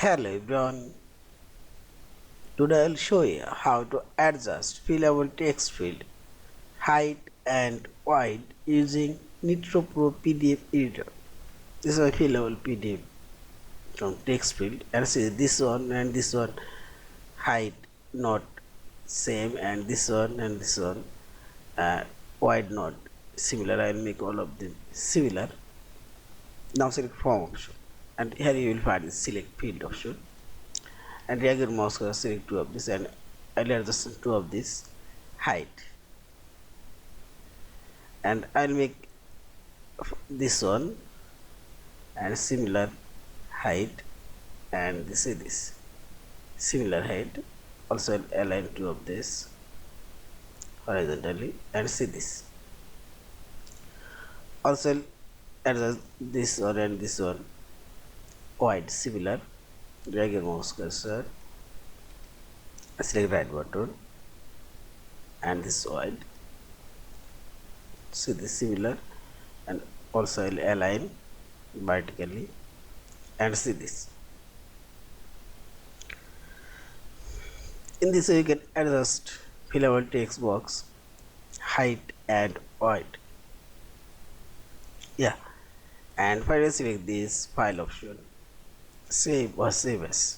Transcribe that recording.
Hello everyone, today I'll show you how to adjust fillable text field height and width using Nitro Pro PDF Editor. This is a fillable PDF from text field, and see this one and this one height not same, and this one wide not similar. I'll make all of them similar. Now select form option, and here you will find the select field option, and drag your mouse cursor, select two of this, and I'll adjust two of this height, and I'll make this one and similar height, and this is this similar height. Also I'll align two of this horizontally, and see this. Also I'll adjust this one and this one wide similar. Drag your mouse cursor, select right button, and this wide. See this similar, and also I'll align vertically, and see this. In this way you can adjust fillable text box height and width. Yeah, and finally select this file option, save or save as.